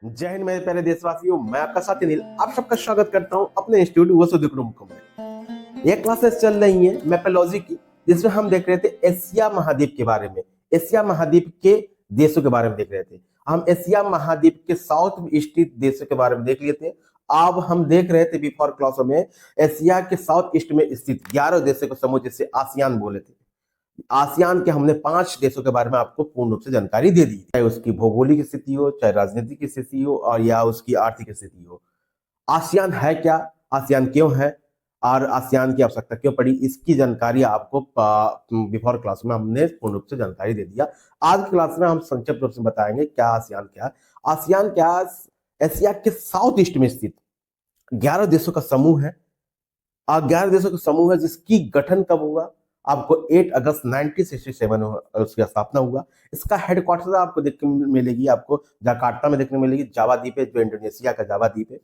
जय हिंद मेरे प्यारे देशवासियों, मैं आपका साथी नील आप सबका स्वागत करता हूं अपने इंस्टीट्यूट वसुधुक्रोमुखम में। ये क्लासेस चल रही हैं मैपोलॉजी की, जिसमें हम देख रहे थे एशिया महाद्वीप के बारे में। एशिया महाद्वीप के देशों के बारे में देख रहे थे। हम एशिया महाद्वीप के साउथ ईस्टी देशों के बारे में देख लिए थे। अब हम देख रहे थे बिफोर क्लासों में एशिया के साउथ ईस्ट में स्थित 11 देशों को समूह, जिसे आसियान बोले थे। आसियान के हमने 5 देशों के बारे में आपको पूर्ण रूप से जानकारी दे दी, चाहे उसकी भौगोलिक स्थिति हो, चाहे राजनीतिक स्थिति हो, और या उसकी आर्थिक स्थिति हो। आसियान है क्या, आसियान क्यों है, और आसियान की आवश्यकता क्यों पड़ी, इसकी जानकारी आपको बिफोर क्लास में हमने पूर्ण रूप से जानकारी दे दिया। आज की क्लास में हम संक्षिप्त रूप से बताएंगे क्या आसियान क्या है। आसियान क्या, एशिया के साउथ ईस्ट में स्थित 11 देशों का समूह है। 11 देशों का समूह है जिसकी गठन कब हुआ, आपको 8 अगस्त 1967 उसकी स्थापना हुआ। इसका हेडक्वार्टर आपको देखने मिलेगी, आपको जकार्ता में देखने मिलेगी। जावा द्वीप है, जो इंडोनेशिया का जावा द्वीप है।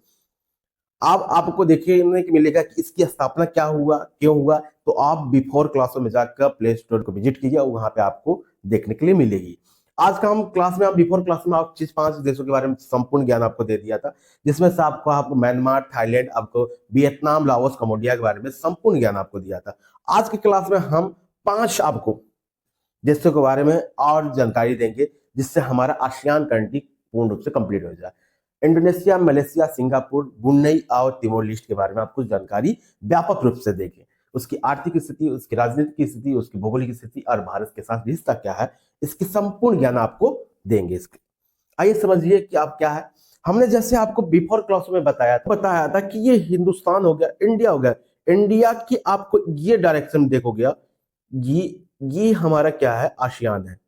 अब आपको देखने को मिलेगा कि इसकी स्थापना क्या हुआ, क्यों हुआ, तो आप बिफोर क्लासों में जाकर प्ले स्टोर को विजिट कीजिए, वहां पे आपको देखने के लिए मिलेगी। आज का हम क्लास में, हम बिफोर क्लास में आप 5 देशों के बारे में संपूर्ण ज्ञान आपको दे दिया था, जिसमें से आपको म्यांमार, थाईलैंड, आपको वियतनाम, लाओस, कम्बोडिया के बारे में संपूर्ण ज्ञान आपको दिया था। आज की क्लास में हम 5 आपको देशों के बारे में और जानकारी देंगे, जिससे हमारा आसियान कंट्री पूर्ण रूप से कंप्लीट हो जाए। इंडोनेशिया, मलेशिया, सिंगापुर, ब्रुनेई और तिमोर लिस्ट के बारे में आपको जानकारी व्यापक रूप से देंगे। उसकी आर्थिक स्थिति, उसकी राजनीतिक स्थिति, उसकी भौगोलिक स्थिति और भारत के साथ रिश्ता क्या है, इसकी संपूर्ण ज्ञान आपको देंगे। इसके आइए समझिए कि आप क्या है। हमने जैसे आपको बिफोर क्लास में बताया था कि ये हिंदुस्तान हो गया, इंडिया हो गया। इंडिया की आपको ये डायरेक्शन देखो गया, ये हमारा क्या है, आसियान है।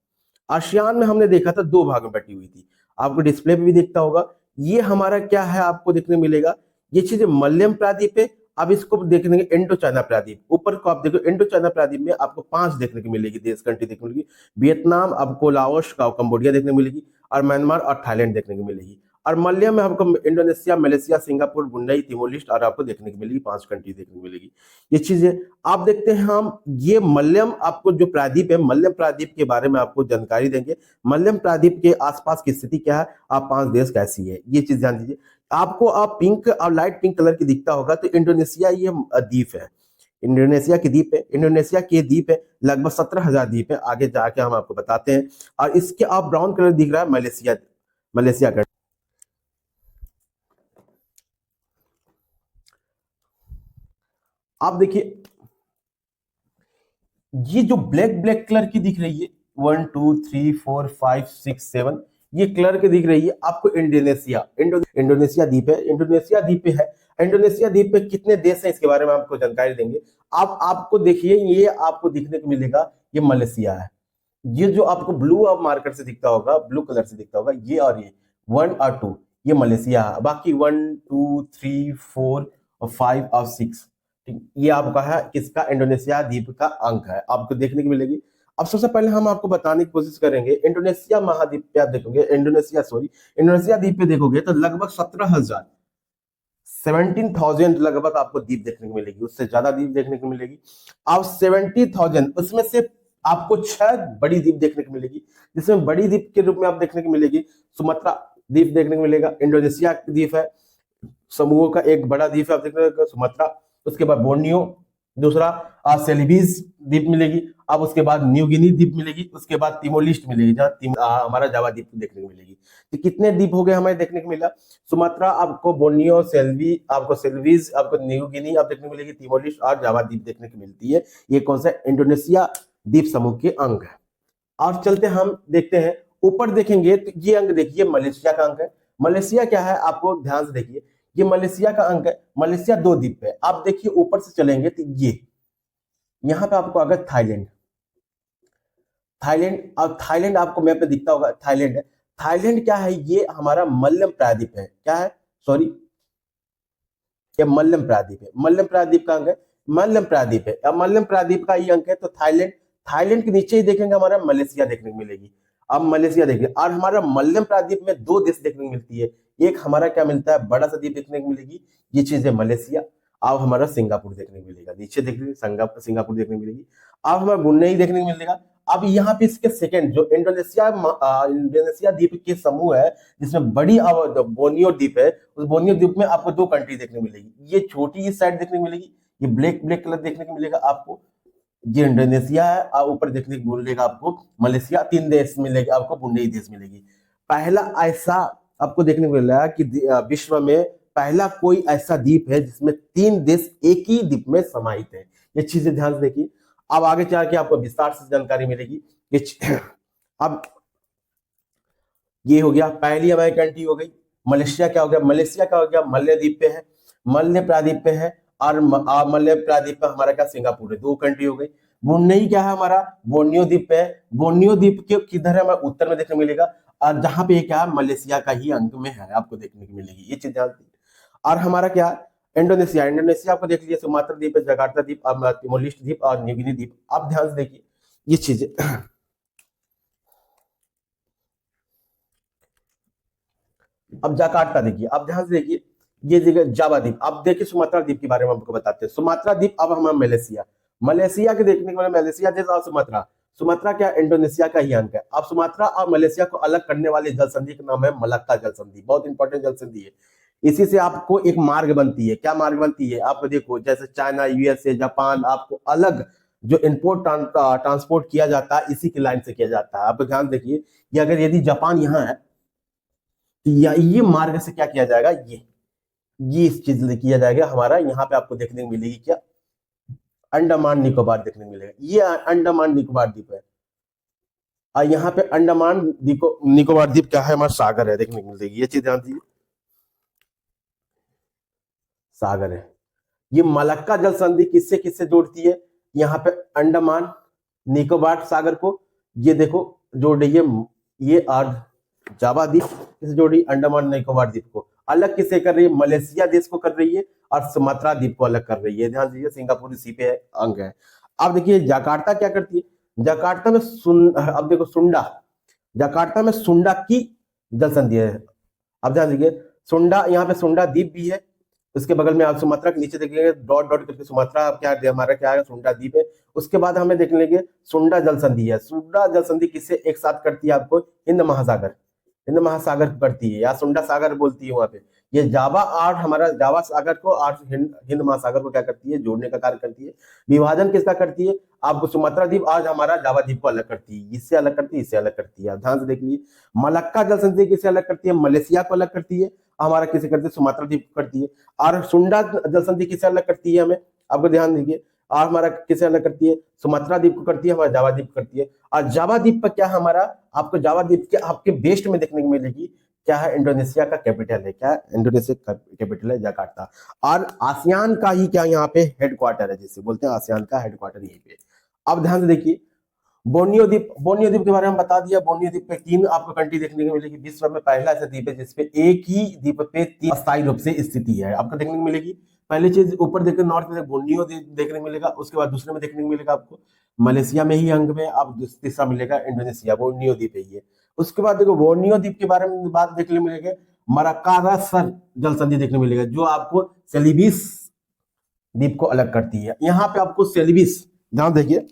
आसियान में हमने देखा था 2 भाग में बटी हुई थी, आपको डिस्प्ले पे भी दिखता होगा। ये हमारा क्या है, आपको देखने मिलेगा, ये चीज मलयम प्रायद्वीप है। अब इसको देखने के इंडो चाइना प्रायद्वीप, ऊपर को आप देखो, इंडो चाइना प्रायद्वीप में आपको 5 देखने को मिलेगी, देश कंट्री देखने मिलेगी। वियतनाम, आपको लाओस, कंबोडिया देखने को मिलेगी, और म्यांमार और थाईलैंड देखने को मिलेगी। और मलय में आपको Indonesia, Malaysia, Singapore, Brunei, Timor list और आपको देखने को मिलेगी, 5 कंट्री देखने को मिलेगी। ये चीजें आप देखते हैं। हम ये मलयम, आपको जो प्रायद्वीप है, मलयम प्रायद्वीप के बारे में आपको जानकारी देंगे। मलयम प्रायद्वीप के आसपास की स्थिति क्या है, आप 5 देश कैसी है, ये चीज जान लीजिए। आपको आप पिंक और लाइट पिंक कलर की दिखता होगा, तो इंडोनेशिया ये द्वीप है। इंडोनेशिया की द्वीप है, इंडोनेशिया के द्वीप है, लगभग 17,000 द्वीप है। आगे जाके हम आपको बताते हैं। और इसके आप ब्राउन कलर दिख रहा है, मलेशिया, मलेशिया का। आप देखिए, ये जो ब्लैक ब्लैक कलर की दिख रही है, 1 2 3 4 5 6 7, ये कलर की दिख रही है आपको, इंडोनेशिया, इंडोनेशिया द्वीप है। इंडोनेशिया द्वीप पे है। इंडोनेशिया द्वीप पे कितने देश हैं, इसके बारे में आपको जानकारी देंगे। आप आपको देखिए, ये आपको दिखने को मिलेगा, ये मलेशिया है। ये जो आपको ब्लू अब मार्कर से दिखता होगा, ब्लू कलर से दिखता होगा, ये और ये 1 और 2, ये मलेशिया है। बाकी 1 2 3 4 और 5 और 6, ठीक, ये आपका है, किसका, इंडोनेशिया द्वीप का अंक है, आपको देखने को मिलेगी। अब सबसे पहले हम आपको बताने की कोशिश करेंगे, इंडोनेशिया महाद्वीप पे आप देखोगे, इंडोनेशिया द्वीप पे देखोगे तो लगभग 17,000 लगभग आपको द्वीप देखने को मिलेगी, उससे ज्यादा द्वीप देखने को मिलेगी। अब 70,000 उसमें से आपको 6 बड़ी द्वीप देखने को मिलेगी, जिसमें बड़ी द्वीप के रूप में आप देखने को मिलेगी सुमात्रा द्वीप देखने को मिलेगा। इंडोनेशिया द्वीप है, समूहों का एक बड़ा द्वीप है, आप देखने को सुमात्रा। उसके बाद बोर्नियो, दूसरा सेलिबीज द्वीप मिलेगी। अब उसके बाद न्यू गिनी द्वीप मिलेगी। उसके बाद तिमोर लिस्ट मिलेगी, जहाँ हमारा जावा द्वीप देखने को मिलेगी। तो कितने द्वीप हो गए हमें देखने को मिला, सुमात्रा, आपको बोर्नियो, सेल्वीज, आपको न्यू गिनी आप देखने को मिलेगी, तिमोर लिस्ट और जावा द्वीप देखने को मिलती है। ये कौन सा, इंडोनेशिया द्वीप समूह के अंग है। और चलते हम देखते हैं, ऊपर देखेंगे तो ये अंक देखिए, मलेशिया का अंक है। मलेशिया क्या है, आपको ध्यान से देखिए, ये मलेशिया का अंक है। मलेशिया 2 द्वीप है। आप देखिए ऊपर से चलेंगे तो ये यहाँ पे आपको अगर थाईलैंड, थाईलैंड, अब थाईलैंड आपको मैप पे दिखता होगा, थाईलैंड है। थाईलैंड क्या है, ये हमारा मलयम प्रायद्वीप है। क्या है, सॉरी, ये मलयम प्रायद्वीप है। मलयम प्रायद्वीप का अंक है, मलयम प्रायद्वीप है। अब मलयम प्रायद्वीप का ये अंक है, तो थाईलैंड, थाईलैंड के नीचे ही देखेंगे हमारा मलेशिया देखने को मिलेगी। अब मलेशिया देखिए, और हमारा मलयम प्रायद्वीप में 2 देश देखने को मिलती है। एक हमारा क्या मिलता है, बड़ा सा द्वीप देखने को मिलेगी, ये चीज है मलेशिया। अब हमारा सिंगापुर देखने को मिलेगा, नीचे देखिए सिंगापुर देखने को मिलेगी। अब हमारा ब्रुनेई देखने को मिलेगा। अब यहाँ पे इसके सेकंड जो इंडोनेशिया द्वीप के समूह है, जिसमें बड़ी बोर्नियो द्वीप है, उस बोर्नियो द्वीप में आपको दो कंट्री देखने को मिलेगी। ये छोटी इस साइड देखने को मिलेगी, ये ब्लैक ब्लैक कलर देखने को मिलेगा आपको, ये इंडोनेशिया है, और ऊपर देखने को मिलेगा आपको मलेशिया। तीन देश मिलेगी आपको, ब्रुनेई देश मिलेगी। पहला ऐसा आपको देखने को मिला कि विश्व में पहला कोई ऐसा द्वीप है जिसमें तीन देश एक ही द्वीप में समाहित है। ये चीजें ध्यान से देखिए। अब आगे चल के आपको विस्तार से जानकारी मिलेगी। अब ये हो गया, पहली हमारी कंट्री हो गई। मलेशिया क्या हो गया? मलेशिया क्या हो गया? मलय द्वीप पे है, मलय प्रायद्वीप पे है, और मलय प्रायद्वीप पे हमारा क्या सिंगापुर है। दो कंट्री हो गई। ब्रुनेई क्या है हमारा? बोर्नियो द्वीप पे है। बोर्नियो द्वीप के किधर है? हमारा उत्तर में देखने को मिलेगा, और जहां पे क्या है मलेशिया का ही अंग में है, आपको देखने को मिलेगी। ये चीज ध्यान दी। और हमारा क्या है? इंडोनेशिया। इंडोनेशिया आपको देख लिया, सुमात्रा द्वीप है, जकार्ता द्वीप, तिमोर लेस्टे द्वीप और न्यू गिनी द्वीप। आप ध्यान से देखिए ये चीजें। अब जकार्ता देखिए, अब ध्यान से देखिए, ये जगह जावा द्वीप। अब देखिए सुमात्रा द्वीप के बारे में आपको बताते हैं। सुमात्रा द्वीप अब हमारा मलेशिया, मलेशिया के देखने को मिला, मलेशिया देश और सुमात्रा। सुमात्रा क्या? इंडोनेशिया का ही अंग है। अब सुमात्रा और मलेशिया को अलग करने वाली जल संधि का नाम है मलक्का जल संधि। बहुत इंपॉर्टेंट जल संधि है। इसी से आपको एक मार्ग बनती है। क्या मार्ग बनती है? आप देखो, जैसे चाइना, यूएसए, जापान, आपको अलग जो इम्पोर्ट ट्रांसपोर्ट किया जाता है, इसी की लाइन से किया जाता है। आप ध्यान देखिए कि अगर यदि जापान यहाँ है, तो ये मार्ग से क्या किया जाएगा? ये इस चीज से किया जाएगा हमारा। यहाँ पे आपको देखने को मिलेगी क्या? अंडमान निकोबार देखने को मिलेगा। ये अंडमान निकोबार द्वीप है, और यहाँ पे अंडमान निकोबार द्वीप क्या है? हमारा सागर है, देखने को मिलेगी। ये चीज ध्यान दीजिए, सागर है। ये मलक्का जल संधि किससे किससे जोड़ती है? यहाँ पे अंडमान निकोबार सागर को, ये देखो जोड़ रही है, ये और जावा द्वीप किसे जोड़ रही है? अंडमान निकोबार द्वीप को। अलग किसे कर रही है? मलेशिया देश को कर रही है, और सुमात्रा द्वीप को अलग कर रही है। ध्यान दीजिए, सिंगापुर इसी पे अंग है। अब देखिए जकार्ता क्या करती है? जकार्ता में अब देखो सुंडा, जकार्ता में सुंडा की जल संधि है। अब ध्यान दीजिए, सुंडा, यहाँ पे सुंडा द्वीप भी है, उसके बगल में आप सुमात्रा के नीचे देखेंगे डॉट डॉट करके सुमात्रा क्या है, हमारा क्या है? सुंडा द्वीप है। उसके बाद हमें देख लेंगे सुंडा जल संधि है। सुंडा जल संधि किससे एक साथ करती है? आपको हिंद महासागर, हिंद महासागर करती है, या सुंडा सागर बोलती है वहां पे। ये जावा और हमारा जावा सागर को और हिंद महासागर को क्या करती है? जोड़ने का कार्य करती है। विभाजन किसका करती है? आपको सुमात्रा द्वीप आज हमारा जावा द्वीप को अलग करती है, इससे अलग करती है, इससे अलग करती है। ध्यान से देखिए, मलक्का जल संधि किससे अलग करती है? मलेशिया को अलग करती है, हमारा किसे करती है? सुमात्रा द्वीप को करती है। और सुंडा जल संधि किससे अलग करती है? हमें आपको ध्यान दीजिए, और हमारा किसे अलग करती है? सुमात्रा द्वीप को करती है, हमारा जावा द्वीप करती है। और जावा द्वीप पर क्या हमारा आपको जावा द्वीप के आपके वेस्ट में देखने को मिलेगी क्या है? इंडोनेशिया का कैपिटल है। क्या है? इंडोनेशिया का कैपिटल है जकार्ता। और आसियान का ही क्या यहाँ पे हेडक्वार्टर है, जिसे बोलते हैं आसियान का हेडक्वार्टर यहीं पे। अब ध्यान से देखिए, बोर्नियो द्वीप, बोर्नियो द्वीप के बारे में बता दिया। बोर्नियो द्वीप पे तीन आपको कंट्री देखने को मिलेगी। विश्व में पहला ऐसा द्वीप है जिसपे एक ही द्वीप पे तीन अस्थायी रूप से स्थिति है, आपको देखने को मिलेगी। पहली चीज ऊपर देखिए, नॉर्थ में बोर्नियो देखने को मिलेगा। उसके बाद दूसरे में देखने को मिलेगा आपको मलेशिया में ही अंग में। अब तीसरा मिलेगा इंडोनेशिया, बोर्नियो द्वीप है ये। उसके बाद देखो बोर्नियो द्वीप के बारे में बात देखने मिलेगा, मराकारासर जल संधि देखने मिलेगा, जो आपको सेलिबिस द्वीप को अलग करती है। यहाँ पे आपको सेलिबिस, ध्यान देखिए,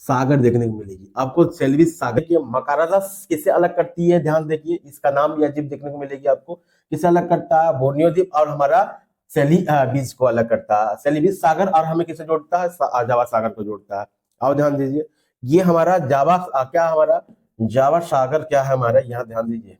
सागर देखने को मिलेगी आपको। सेल्विस सागर के मकारास किसे अलग करती है? ध्यान देखिए, इसका नाम भी अजीब देखने को मिलेगी आपको। किसे अलग करता है? बोर्नियो द्वीप और हमारा बीच को अलग करता है। सेलिबिस सागर और हमें किसे जोड़ता है? जावा सागर को जोड़ता है। और ध्यान दीजिए, ये हमारा जावा क्या हमारा जावा सागर क्या है हमारा? यहाँ ध्यान दीजिए,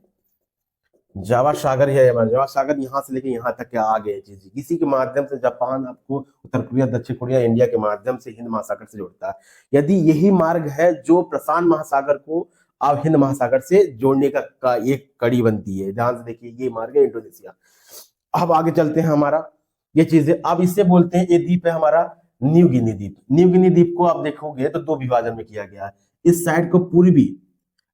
जावा सागर है हमारा। जावा सागर यहाँ से लेके यहाँ तक क्या आ गए चीज, इसी के माध्यम से जापान आपको उत्तर कोरिया, दक्षिण कोरिया, इंडिया के माध्यम से हिंद महासागर से जोड़ता है। यदि यही मार्ग है जो प्रशांत महासागर को अब हिंद महासागर से जोड़ने का एक कड़ी बनती है। ध्यान से देखिए, ये मार्ग है इंडोनेशिया। अब आगे चलते हैं, हमारा ये चीजें अब इससे बोलते हैं। ये द्वीप है हमारा न्यू गिनी द्वीप। न्यू गिनी द्वीप को आप देखोगे तो दो विभाजन में किया गया है। इस साइड को पूर्वी,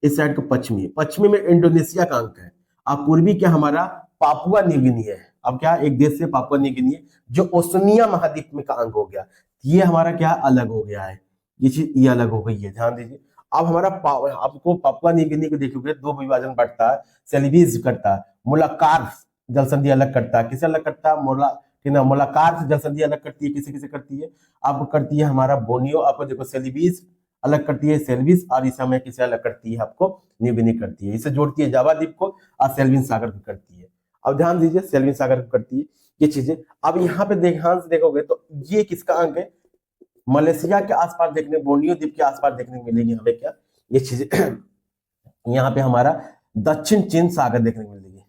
इस साइड को पश्चिमी। पश्चिमी में इंडोनेशिया का अंक है, अब पूर्वी क्या हमारा पापुआ न्यू गिनी है। अब क्या एक देश से पापुआ न्यू गिनी है, जो ओशनिया महाद्वीप में का अंग हो गया। ये हमारा क्या अलग हो गया है, ये चीज ये अलग हो गई है। ध्यान दीजिए, अब हमारा आपको पापुआ न्यू गिनी को देखोगे दो विभाजन बढ़ता है, सेलिबीज करता है, मुलाकार जल संधि अलग करता है, किसे अलग करता है, मोलाकार से जल संधि अलग करती है, किसे किसे करती है, आपको करती है हमारा बोर्नियो, आपको देखो सेलिबीज अलग करती है, सेल्विस, और इस समय किसे अलग करती है, आपको न्यू गिनी करती है, इसे जोड़ती है जावा द्वीप को और सेल्विन सागर को करती है। अब ध्यान दीजिए, सेल्विन सागर को करती है ये चीजें। अब यहाँ पे ध्यान से देखोगे तो ये किसका अंक है, मलेशिया के आसपास देखने, बोर्नियो द्वीप के आसपास देखने को मिलेगी हमें क्या, ये चीजें यहाँ पे हमारा दक्षिण चीन सागर देखने को मिलेगी,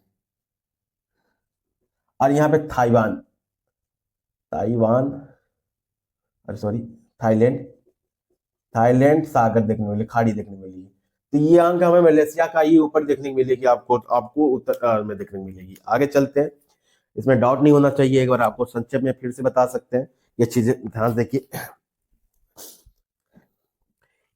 और यहाँ पे Taiwan, Taiwan sorry Thailand, Thailand सागर देखने को मिलेगी, खाड़ी देखने को मिलेगी। तो ये अंक हमें मलेशिया का ही ऊपर देखने को मिलेगी, आपको उत्तर में देखने को मिलेगी। आगे चलते हैं, इसमें डाउट नहीं होना चाहिए, एक बार आपको संक्षेप में फिर से बता सकते हैं ये चीजें, ध्यान देखिए।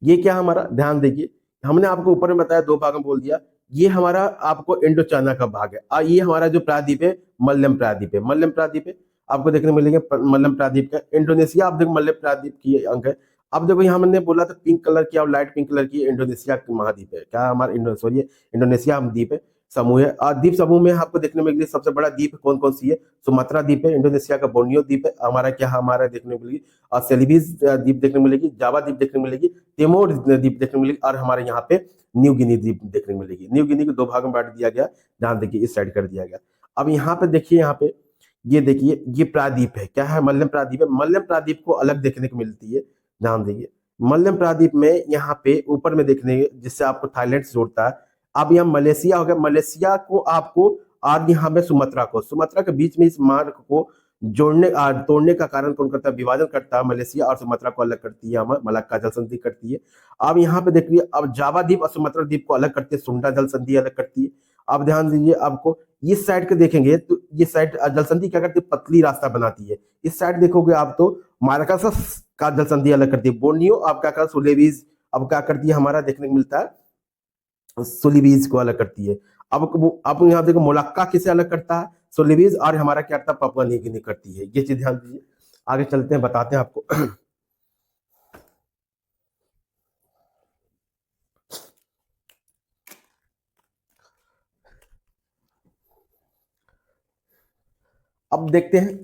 ये क्या हमारा, ध्यान देखिए, हमने आपको ऊपर में बताया, दो भाग में बोल दिया, ये हमारा आपको इंडो चाइना का भाग है, और ये हमारा जो प्रायद्वीप है मलयम प्रायद्वीप है, मलयम प्रायद्वीप है आपको देखने को मिलेंगे, मलयम प्रायद्वीप का। इंडोनेशिया आप देखो मलयम प्रायद्वीप की अंक है। अब देखो यहाँ हमने बोला था पिंक कलर की और लाइट पिंक कलर की इंडोनेशिया महाद्वीप है, क्या हमारा इंडोनेशिया द्वीप है, समूह है। और द्वीप समूह में आपको देखने को मिलेगी सबसे बड़ा द्वीप कौन कौन सी है, सुमात्रा द्वीप है, इंडोनेशिया का बोर्नियो द्वीप है, हमारा क्या हमारा देखने को मिलेगी, और सेलिबीज द्वीप देखने को मिलेगी, जावा द्वीप देखने को मिलेगी, तिमोर द्वीप देखने को मिलेगी, और हमारे यहाँ पे न्यू गिनी द्वीप देखने को मिलेगी। न्यू गिनी को दो भागों में बांट दिया गया, ध्यान देखिए इस साइड कर दिया गया। अब यहाँ पे देखिए, यहाँ पे ये देखिए, ये प्रायद्वीप है, क्या है, मलयम प्रायद्वीप है। मलयम प्रायद्वीप को अलग देखने को मिलती है, ध्यान देखिए, मलयम प्रायद्वीप में यहाँ पे ऊपर में देखने, जिससे आपको थाईलैंड से जोड़ता है। अब यहाँ मलेशिया हो गया, मलेशिया को आपको, और यहाँ पे सुमात्रा को, सुमात्रा के बीच में इस मार्ग को जोड़ने तोड़ने का कारण कौन करता है, विभाजन करता है, मलेशिया और सुमात्रा को अलग करती है, मलाक्का जल संधि करती है। अब यहाँ पे देखिए, अब जावा द्वीप और सुमात्रा द्वीप को अलग करती है, सुंडा जल संधि अलग करती है। अब ध्यान दीजिए, आपको इस साइड के देखेंगे तो ये साइड जल संधि क्या करती है, पतली रास्ता बनाती है। इस साइड देखोगे आप तो माराकस का जल संधि अलग करती है, बोर्नियो आप क्या कर, सुलेबीज अब क्या करती है, हमारा देखने को मिलता है, सुलेबीज को अलग करती है। अब यहाँ देखो मोलाक्का किसे अलग करता है, सुलेबीज, और हमारा क्या करता है, पापुआ न्यू गिनी करती है। ये चीज ध्यान दीजिए, आगे चलते हैं, बताते हैं आपको। अब देखते हैं,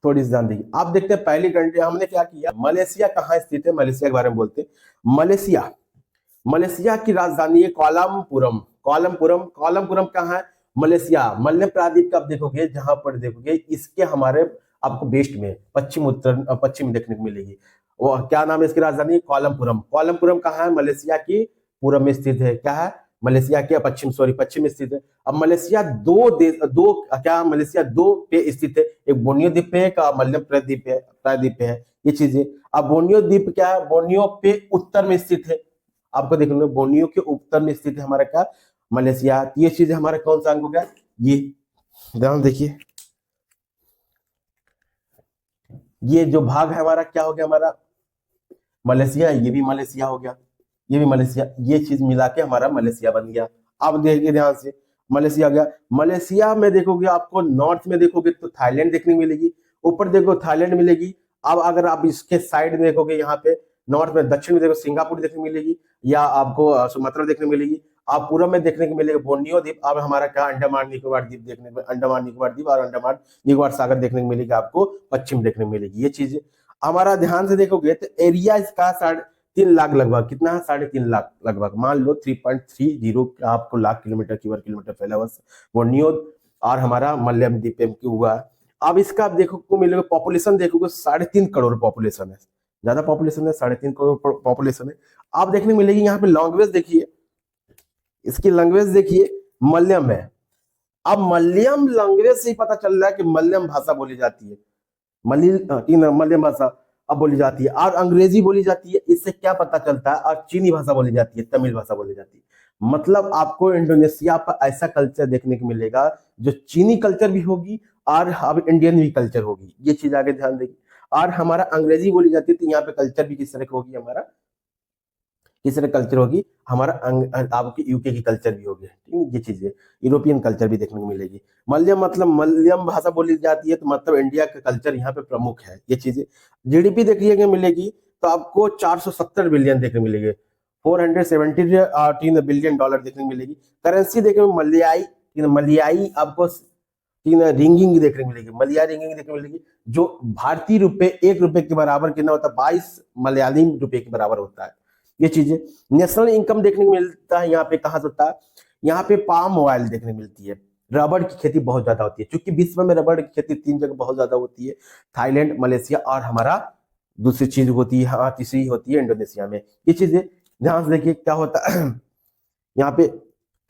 थोड़ी सी ध्यान देखिए। आप देखते हैं पहली कंट्री हमने क्या किया, मलेशिया कहाँ स्थित है, मलेशिया के बारे में बोलते हैं। मलेशिया, मलेशिया की राजधानी है कोलमपुरम, कोलमपुरम, कोलमपुरम कहाँ है, मलेशिया, मलय प्रायद्वीप का आप देखोगे, जहां पर देखोगे इसके हमारे आपको वेस्ट में, पश्चिम उत्तर पश्चिम देखने को मिलेगी। वो क्या नाम है इसकी राजधानी, कोलमपुरम। कोलमपुरम कहाँ है, मलेशिया की पूर्व में स्थित है, क्या है, मलेशिया के पश्चिम, पश्चिम में स्थित है। अब मलेशिया दो देश, दो क्या, मलेशिया दो पे स्थित है, एक बोर्नियो द्वीप पे है, एक मलय प्रायद्वीप पे, प्रायद्वीप पे है, ये चीजें। अब बोर्नियो द्वीप क्या है, बोर्नियो पे उत्तर में स्थित है, आपको देखने बोर्नियो के उत्तर में स्थित है हमारा क्या, मलेशिया। ये चीज हमारा कौन सा अंक हो गया, ये ध्यान देखिए, ये जो भाग है हमारा क्या हो गया, हमारा मलेशिया, ये भी मलेशिया हो गया, ये भी मलेशिया, ये चीज मिला के हमारा मलेशिया बन गया। अब देखिए ध्यान से, मलेशिया गया, मलेशिया में देखोगे आपको नॉर्थ में देखोगे तो थाईलैंड देखने को मिलेगी, ऊपर देखो थाईलैंड मिलेगी। अब अगर आप इसके साइड में देखोगे, यहाँ पे नॉर्थ में, दक्षिण में देखो सिंगापुर देखने को मिलेगी, या आपको सुमात्रा देखने को मिलेगी। आप पूर्व में देखने को मिलेगा बोर्नियो द्वीप, अब हमारा क्या, अंडमान निकोबार द्वीप देखने को, अंडमान निकोबार द्वीप और अंडमान निकोबार सागर देखने को मिलेगा, आपको पश्चिम देखने को मिलेगी। ये चीजें हमारा ध्यान से देखोगे तो एरिया इसका 3.5 लाख लगभग, कितना है, 3.5 लाख लगभग, मान लो 3.30 आपको लाख किलोमीटर की वर्ग किलोमीटर फैला हुआ बोर्नियो और हमारा मलयम द्वीप की हुआ है। अब इसका आप देखो को मिलेगा, पॉपुलेशन देखोगे 3.5 करोड़ पॉपुलेशन है, ज्यादा पॉपुलेशन है, 3.5 करोड़ पॉपुलेशन है। आप देखने को मिलेगी, यहाँ पे लैंग्वेज देखिए, इसकी लैंग्वेज देखिए, मलयम है। अब मलयम लैंग्वेज से ही पता चल रहा है कि मलयम भाषा बोली जाती है, मलयम भाषा अब बोली जाती है, और अंग्रेजी बोली जाती है, इससे क्या पता चलता है, और चीनी भाषा बोली जाती है, तमिल भाषा बोली जाती है। मतलब आपको इंडोनेशिया पर ऐसा कल्चर देखने को मिलेगा जो चीनी कल्चर भी होगी और अब इंडियन भी कल्चर होगी, ये चीज आगे ध्यान देगी। और हमारा अंग्रेजी बोली जाती है, तो यहाँ पे कल्चर भी किस तरह की होगी, हमारा किस तरह कल्चर होगी, हमारा आपके यूके की कल्चर भी होगी, ठीक है, ये चीजें यूरोपियन कल्चर भी देखने को मिलेगी। मलयम मतलब मलयम भाषा बोली जाती है, तो मतलब इंडिया का कल्चर यहाँ पे प्रमुख है, ये चीजें। जीडीपी देखिएगा मिलेगी तो आपको 470 बिलियन देखने मिलेगी, 470 बिलियन डॉलर देखने को मिलेगी। करेंसी देखने में मलयाई आपको रिंगिंग देखने को मिलेगी, मलयाई रिंगिंग देखने को मिलेगी, जो भारतीय रुपए 1 रुपए के बराबर कितना होता है, 22 मलयाली रुपए के बराबर होता है। ये चीजें नेशनल इनकम देखने को मिलता है यहाँ पे, कहाँ से होता है, यहाँ पे पाम ऑयल देखने को मिलती है। रबड़ की खेती बहुत ज्यादा होती है, क्योंकि विश्व में रबड़ की खेती 3 जगह बहुत ज्यादा होती है, थाईलैंड, मलेशिया और हमारा दूसरी चीज होती है, हाँ तीसरी होती है इंडोनेशिया में। ये चीजें ध्यान से देखिए क्या होता है। यहाँ पे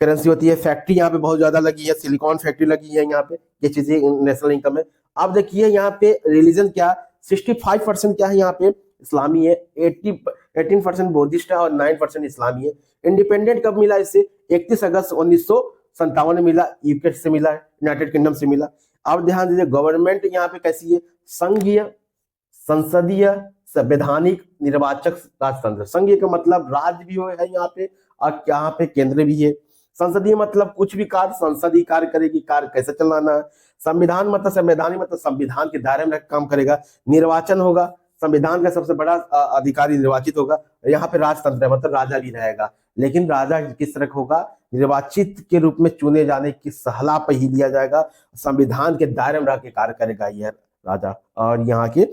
करेंसी होती है, फैक्ट्री यहाँ पे बहुत ज्यादा लगी है, सिलिकॉन फैक्ट्री लगी है यहाँ पे, ये चीजें नेशनल इनकम है। आप देखिए यहाँ पे रिलीजन क्या, 65% क्या है यहाँ पे इस्लामी है, 18% बौद्धिस्ट है और 9% इस्लामी है। इंडिपेंडेंट कब मिला इसे, 31 अगस्त 1957 में मिला, यूके से मिला, यूनाइटेड किंगडम से मिला। अब ध्यान दीजिए गवर्नमेंट यहाँ पे कैसी है, संघीय, संसदीय, संवैधानिक, निर्वाचक राजतंत्र। संघीय का मतलब राज्य भी है यहाँ पे, और यहाँ पे केंद्र भी है। संसदीय मतलब कुछ भी कार्य संसद ही कार्य करेगी, कार्य कैसे चलाना है। संविधान मतलब संवैधानिक मतलब संविधान के दायरे में काम करेगा। निर्वाचन होगा, संविधान का सबसे बड़ा अधिकारी निर्वाचित होगा। यहाँ पे राजतंत्र मतलब राजा भी रहेगा, लेकिन राजा किस तरह होगा, निर्वाचित के रूप में चुने जाने की सलाह पे ही लिया जाएगा। संविधान के दायरे में रह के कार्य करेगा यह राजा, और यहाँ के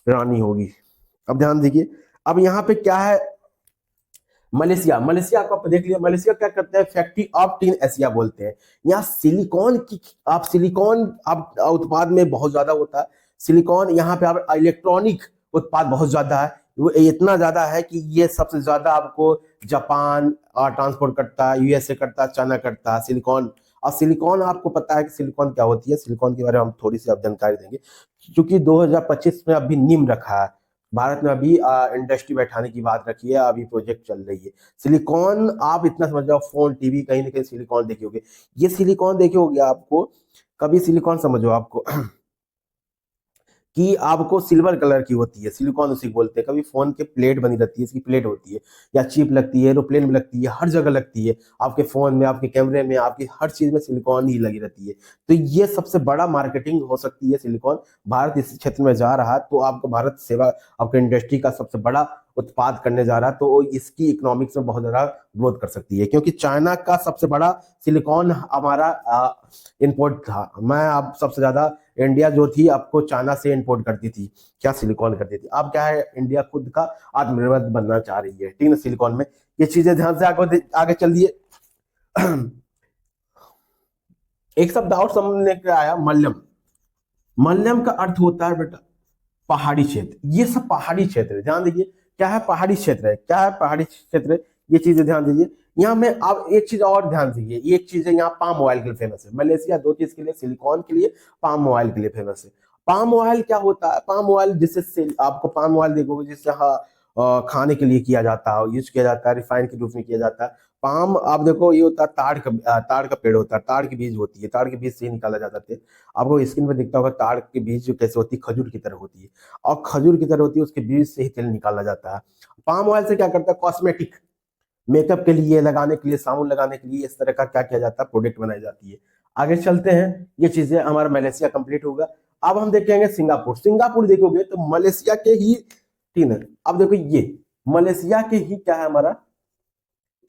रानी होगी। अब ध्यान दीजिए, अब यहाँ पे क्या है, मलेशिया को आप देख लिया। मलेशिया क्या करते हैं, फैक्ट्री ऑफ टीन एशिया बोलते हैं। यहाँ सिलिकॉन आप उत्पाद में बहुत ज्यादा होता है। सिलिकॉन यहाँ पे आप इलेक्ट्रॉनिक उत्पाद बहुत ज्यादा है, वो इतना ज्यादा है कि ये सबसे ज्यादा आपको जापान ट्रांसपोर्ट करता है, यूएसए करता है, चाइना करता है सिलिकॉन। और सिलिकॉन आपको पता है कि सिलिकॉन क्या होती है, सिलिकॉन के बारे में हम थोड़ी सी अब जानकारी देंगे, क्योंकि 2025 में अभी नीम रखा है भारत में, अभी इंडस्ट्री बैठाने की बात रखी है, अभी प्रोजेक्ट चल रही है। सिलिकॉन आप इतना समझ जाओ, फोन टीवी कहीं ना कहीं सिलिकॉन देखे होगे, ये सिलिकॉन देखे होगे आपको कभी, सिलिकॉन समझो आपको कि आपको सिल्वर कलर की होती है, सिलिकॉन उसी बोलते हैं। कभी फोन के प्लेट बनी रहती है, इसकी प्लेट होती है, या चिप लगती है, एरोप्लेन में लगती है, हर जगह लगती है, आपके फोन में, आपके कैमरे में, आपकी हर चीज में सिलिकॉन ही लगी रहती है। तो ये सबसे बड़ा मार्केटिंग हो सकती है सिलिकॉन। भारत इस क्षेत्र में जा रहा है, तो आपको भारत सेवा आपके इंडस्ट्री का सबसे बड़ा उत्पाद करने जा रहा है, तो इसकी इकोनॉमिक्स में बहुत ज्यादा ग्रोथ कर सकती है, क्योंकि चाइना का सबसे बड़ा सिलिकॉन हमारा इंपोर्ट था। मैं अब सबसे ज्यादा इंडिया जो थी आपको चाइना से इंपोर्ट करती थी, क्या सिलिकॉन करती थी। अब क्या है, इंडिया खुद का आत्मनिर्भर बनना चाह रही है, ठीक है, सिलिकॉन में। ये चीजें ध्यान से आगे चल दिए। एक शब्द और समझने के आया, मल्लम। मल्लम का अर्थ होता है बेटा पहाड़ी क्षेत्र। ये सब पहाड़ी क्षेत्र है, ध्यान दीजिए क्या है, पहाड़ी क्षेत्र है। क्या है, पहाड़ी क्षेत्र है। ये चीजें ध्यान दीजिए। यहाँ में आप एक चीज और ध्यान दीजिए, एक चीज है, यहाँ पाम ऑयल के लिए फेमस है मलेशिया, 2 चीज के लिए, सिलिकॉन के लिए, पाम ऑयल के लिए फेमस है। पाम ऑयल क्या होता है, पाम ऑयल जिससे आपको पाम ऑयल देखोगे, जिससे खाने के लिए किया जाता है, यूज किया जाता है, रिफाइन के रूप में किया जाता है। पाम आप देखो, ये होता है ताड़ का पेड़ होता है, ताड़ की बीज होती है, ताड़ के बीज से ही निकाला जाता है। आपको स्क्रीन पे दिखता होगा, ताड़ के बीज जो कैसे होती है, खजूर की तरह होती है, और खजूर की तरह होती है, उसके बीज से ही तेल निकाला जाता है। पाम ऑयल से क्या करता है, कॉस्मेटिक, मेकअप के लिए, लगाने के लिए, साबुन लगाने के लिए, इस तरह का क्या किया जाता है, प्रोडक्ट बनाई जाती है। आगे चलते हैं, ये चीजें हमारा मलेशिया कंप्लीट होगा। अब हम देखेंगे सिंगापुर। सिंगापुर देखोगे तो मलेशिया के ही, ठीक है। अब देखो ये मलेशिया के ही क्या है हमारा,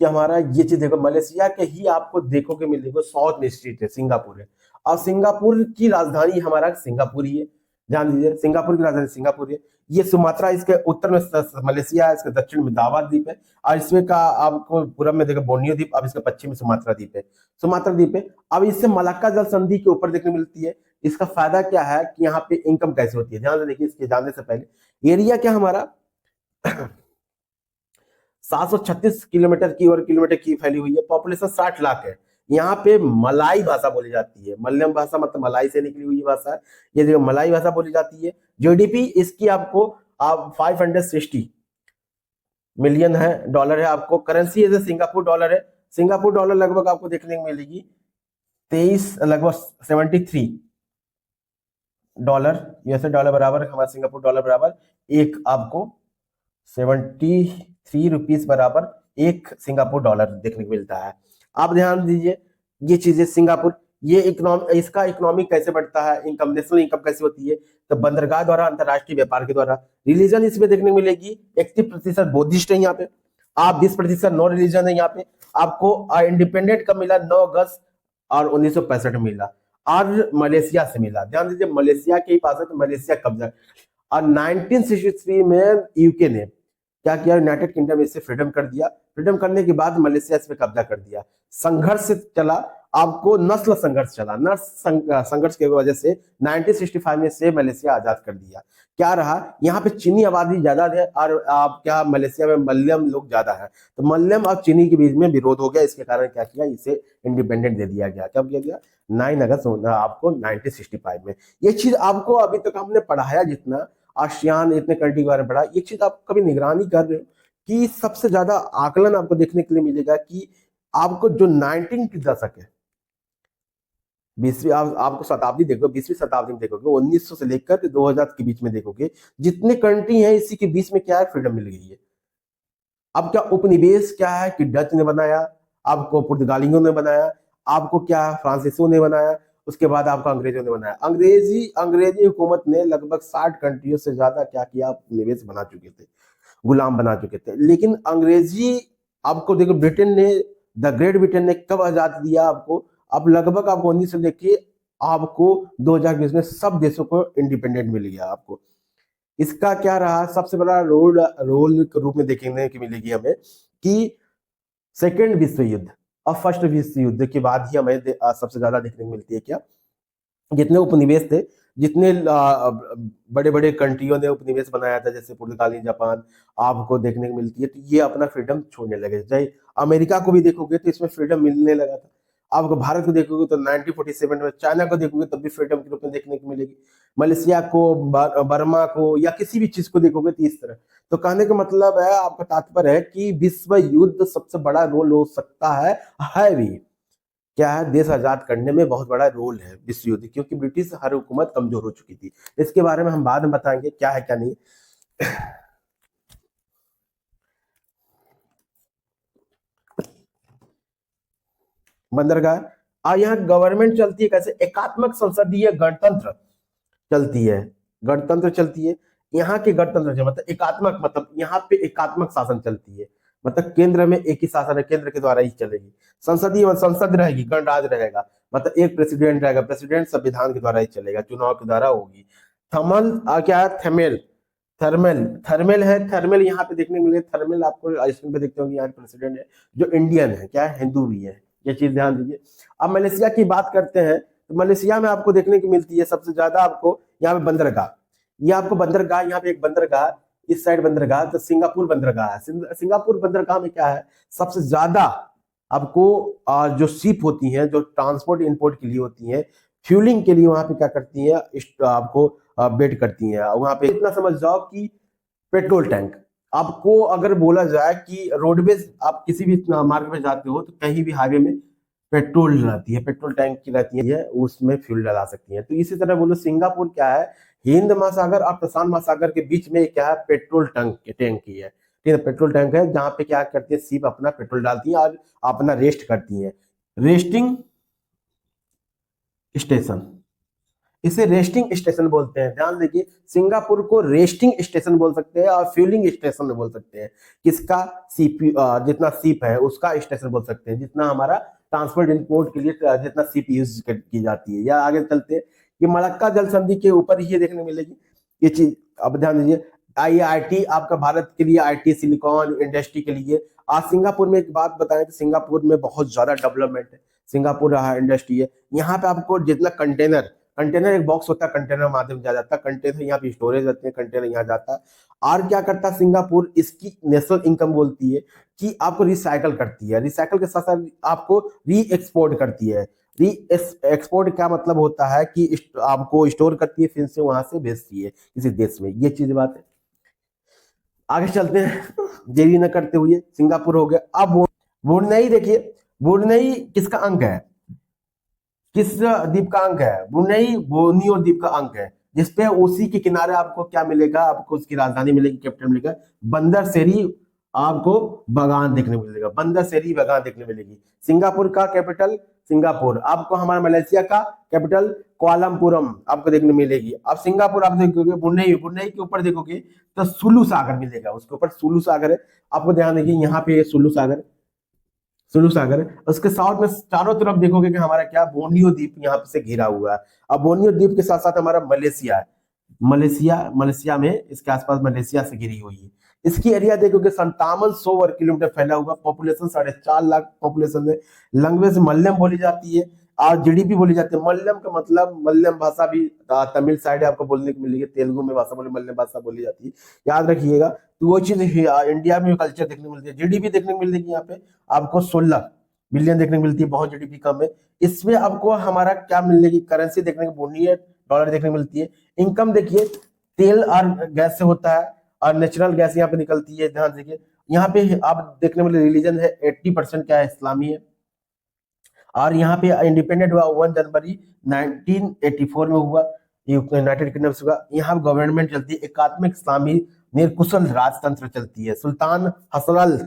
कि हमारा ये चीज देखो, मलेशिया के ही आपको देखोगे मिलेगा, साउथ में स्ट्रीट है, सिंगापुर है। और सिंगापुर की राजधानी हमारा सिंगापुर ही है, ध्यान दीजिए, सिंगापुर की राजधानी सिंगापुर है। ये सुमात्रा इसके उत्तर में मलेशिया है, इसके दक्षिण में दावा द्वीप है, और इसमें का आपको पूरब में देखो बोर्नियो द्वीप, अब इसके पश्चिम में सुमात्रा द्वीप है, सुमात्रा द्वीप है। अब इससे मलाक्का जल संधि के ऊपर देखने मिलती है। इसका फायदा क्या है कि यहाँ पे इनकम कैसे होती है, ध्यान से देखिए। इसके जानने से पहले एरिया क्या हमारा 736 किलोमीटर की और किलोमीटर की फैली हुई है। पॉपुलेशन 60 लाख है। यहाँ पे मलाई भाषा बोली जाती है, मलयालम भाषा मतलब मलाई से निकली हुई भाषा है, ये देखो मलाई भाषा बोली जाती है। जीडीपी इसकी आपको 560 मिलियन है, डॉलर है। आपको करेंसी जैसे सिंगापुर डॉलर है, सिंगापुर डॉलर लगभग आपको देखने को मिलेगी 23 लगभग 73 डॉलर, यूएसए डॉलर बराबर हमारा सिंगापुर डॉलर बराबर एक आपको 73 रुपीस बराबर एक सिंगापुर डॉलर देखने को मिलता है। आप ध्यान दीजिए ये चीजें, सिंगापुर ये इसका इकोनॉमिक कैसे बढ़ता है, इनकम, नेशनल इनकम कैसे होती है, तो बंदरगाह द्वारा, अंतरराष्ट्रीय व्यापार के द्वारा। रिलीजन इसमें देखने को मिलेगी 31% बुद्धिस्ट है यहाँ पे, आप 20% नो रिलीजन है यहाँ पे। आपको इंडिपेंडेंट कब मिला? 9 अगस्त और 1965 में मिला, और मलेशिया से मिला। ध्यान दीजिए, मलेशिया के ही पास है, तो मलेशिया कब्जा। और 1963 में यूके ने क्या किया? यूनाइटेड किंगडम इससे फ्रीडम कर दिया। फ्रीडम करने के बाद मलेशिया इस पे कब्जा कर दिया। संघर्ष से चला, आपको नस्ल संघर्ष चला। नस्ल संघर्ष की वजह से 1965 में से मलेशिया आजाद कर दिया। क्या रहा? यहाँ पे चीनी आबादी ज्यादा है, और आप क्या, मलेशिया में मलयम लोग ज्यादा है, तो मलयम और चीनी के बीच में विरोध हो गया। इसके कारण क्या किया? इसे इंडिपेंडेंट दे दिया गया। कब किया गया? 9 अगस्त आपको 1965 में। ये चीज आपको अभी तक हमने पढ़ाया जितना, आसियान इतने कंट्री के बारे में पढ़ा, ये चीज आप कभी निगरानी कर रहे हो कि सबसे ज्यादा आकलन आपको देखने के लिए मिलेगा कि आपको जो 19 की दशक है, 20वीं आपको शताब्दी देखो, 20वीं शताब्दी में देखोगे, 1900 से लेकर 2000 के बीच में देखोगे, जितने कंट्री हैं इसी के बीच में क्या है? फ्रीडम मिल गई है। अब क्या उपनिवेश क्या है कि डच ने बनाया, आपको पुर्तगालियों ने बनाया, आपको क्या फ्रांसीसियों ने बनाया, उसके बाद आपको अंग्रेजों ने बनाया। अंग्रेजी हुकूमत ने लगभग 60 कंट्रियों से ज्यादा क्या किया? उपनिवेश बना चुके थे, गुलाम बना चुके थे। लेकिन अंग्रेजी, आपको देखो, ब्रिटेन ने, द ग्रेट ब्रिटेन ने कब आजाद दिया आपको? अब लगभग आपको 19 से लेके आपको 2020 में सब देशों को इंडिपेंडेंट मिल गया आपको। इसका क्या रहा? सबसे बड़ा रोल के रूप में देखने की मिलेगी हमें कि सेकेंड विश्व युद्ध और फर्स्ट विश्व युद्ध के बाद ही हमें सबसे ज्यादा देखने को मिलती है क्या? जितने उपनिवेश थे, जितने बड़े बड़े कंट्रियों ने उपनिवेश बनाया था, जैसे पुर्तगाली, जापान, आपको देखने को मिलती है, तो ये अपना फ्रीडम छोड़ने लगे। चाहे अमेरिका को भी देखोगे तो इसमें फ्रीडम मिलने लगा था। आपको भारत को देखोगे तो 1947 में, चाइना को देखोगे तब भी फ्रीडम के रूप में देखने को मिलेगी, मलेशिया को, बर्मा को, या किसी भी चीज को देखोगे तो इस तरह। तो कहने का मतलब है, आपका तात्पर्य है कि विश्व युद्ध सबसे बड़ा रोल हो सकता है भी। क्या है? देश आजाद करने में बहुत बड़ा रोल है विश्व युद्ध, क्योंकि ब्रिटिश हर हुकूमत कमजोर हो चुकी थी। इसके बारे में हम बाद में बताएंगे क्या है क्या नहीं। बंदरगाह, और यहाँ गवर्नमेंट चलती है कैसे? एकात्मक संसदीय गणतंत्र चलती है, गणतंत्र चलती है। यहाँ के गणतंत्र जो मतलब एकात्मक, मतलब यहाँ पे एकात्मक शासन चलती है, मतलब केंद्र में एक ही शासन है, केंद्र के द्वारा ही चलेगी। संसदीय मतलब संसद रहेगी, गणराज्य रहेगा, मतलब एक प्रेसिडेंट रहेगा, प्रेसिडेंट संविधान के द्वारा ही चलेगा, चुनाव के द्वारा होगी। थर्मल क्या है? थर्मल, थर्मल, थर्मल है। थर्मल यहाँ पे देखने को मिले, थर्मल आपको स्क्रीन पे देखते होंगे, यहाँ प्रेसिडेंट है जो इंडियन है, क्या है? हिंदू भी है। ये चीज ध्यान दीजिए। अब मलेशिया की बात करते हैं, तो मलेशिया में आपको देखने को मिलती है सबसे ज्यादा आपको यहाँ पे बंदरगाह। ये आपको बंदरगाह, यहाँ पे एक बंदरगाह, इस साइड बंदरगाह, तो सिंगापुर बंदरगाह है। सिंगापुर बंदरगाह में क्या है? सबसे ज्यादा आपको जो शिप होती हैं, जो ट्रांसपोर्ट इंपोर्ट के लिए होती हैं, फ्यूलिंग के लिए वहां पे क्या करती हैं? आपको बेट करती हैं। वहां पे इतना समझ जाओ कि पेट्रोल टैंक, आपको अगर बोला जाए कि रोडवेज, आप किसी भी मार्ग पे जाते हो तो कहीं भी हाईवे में पेट्रोल रहती है, पेट्रोल टैंक की रहती है, उसमें फ्यूल डला सकती है। तो इसी तरह बोलो, सिंगापुर क्या है? हिंद महासागर और प्रशांत महासागर के बीच में क्या है? पेट्रोल टैंक ही है। ठीक है, पेट्रोल टैंक है, जहां पे क्या करती है? शिप अपना पेट्रोल डालती है और अपना रेस्ट करती है। रेस्टिंग स्टेशन, इसे रेस्टिंग स्टेशन बोलते हैं। ध्यान देखिए, सिंगापुर को रेस्टिंग स्टेशन बोल सकते हैं और फ्यूलिंग स्टेशन बोल सकते हैं। किसका? सीपी, जितना सीप है उसका स्टेशन बोल सकते हैं, जितना हमारा ट्रांसपोर्ट इंपोर्ट के लिए जितना सीप यूज की जाती है। या आगे चलते हैं, ये मलक्का जल संधि के ऊपर ही देखने मिलेगी ये चीज। अब ध्यान दीजिए, आईआईटी आपका भारत के लिए, आईटी सिलिकॉन इंडस्ट्री के लिए। आज सिंगापुर में एक बात बताएं कि सिंगापुर में बहुत ज्यादा डेवलपमेंट है। सिंगापुर इंडस्ट्री है, यहाँ पे आपको जितना कंटेनर, कंटेनर एक बॉक्स होता है, कंटेनर माध्यम से जाता है, कंटेनर यहाँ पे स्टोरेज रहते हैं, कंटेनर यहाँ जाता है। और क्या करता है सिंगापुर? इसकी नेशनल इनकम बोलती है कि आपको रिसाइकल करती है, रिसाइकल के साथ साथ आपको री एक्सपोर्ट करती है। री एक्सपोर्ट क्या मतलब होता है कि आपको स्टोर करती है, फिर से वहां से भेजती है किसी देश में। ये चीज बात है। आगे चलते हैं, देरी न करते हुए, सिंगापुर हो गया। अब ब्रुनेई देखिए, ब्रुनेई किसका अंग है? किस द्वीप का अंग है? ब्रुनेई बोर्नियो द्वीप का अंग है, जिसपे उसी के किनारे आपको क्या मिलेगा? आपको उसकी राजधानी मिलेगी, कैपिटल मिलेगा बंदर सेरी। आपको बागान देखने को मिलेगा, बंदर सेरी बागान देखने मिलेगी। सिंगापुर का कैपिटल सिंगापुर। आपको हमारा मलेशिया का कैपिटल कुआलालंपुरम आपको देखने मिलेगी। अब सिंगापुर आप देखोगे, ब्रुनेई, ब्रुनेई के ऊपर देखोगे तो सुलू सागर मिलेगा, उसके ऊपर सुलू सागर है। आपको ध्यान देखिए यहाँ पे सुलू सागर, सुलू सागर है। उसके साथ में चारों तरफ देखोगे कि हमारा क्या बोर्नियो द्वीप यहाँ से घिरा हुआ है। अब बोर्नियो द्वीप के साथ साथ हमारा मलेशिया है, मलेशिया, मलेशिया में इसके आसपास मलेशिया से घिरी हुई है। इसकी एरिया देखोगे 5700 वर्ग किलोमीटर फैला हुआ, पॉपुलेशन 4.5 लाख पॉपुलेशन है। लैंग्वेज मलयालम बोली जाती है और जीडीपी बोली जाती है। मलयालम का मतलब मलयालम भाषा भी तमिल साइड आपको बोलने को मिलेगी, तेलुगु में भाषा बोले मलयालम भाषा बोली जाती है, याद रखिएगा। तो वो चीज इंडिया में कल्चर देखने को मिलती है। जीडीपी देखने को मिलेगी यहाँ पे आपको 16 बिलियन देखने को मिलती है, बहुत जीडीपी कम है। इसमें आपको हमारा क्या मिलेगी, करेंसी देखने को बोनी है, डॉलर देखने को मिलती है। इनकम देखिए तेल और गैस से होता है और नेचुरल गैस यहाँ पे निकलती है। ध्यान देखिए यहाँ पे आप देखने वाले रिलीजन है 80% क्या है, इस्लामी है। और यहाँ पे इंडिपेंडेंट हुआ 1 जनवरी 1984 में हुआ, यूनाइटेड किंगडम से हुआ। यहाँ गवर्नमेंट चलती है एकात्मिक इस्लामी निरकुशल राजतंत्र चलती है। सुल्तान हसरल,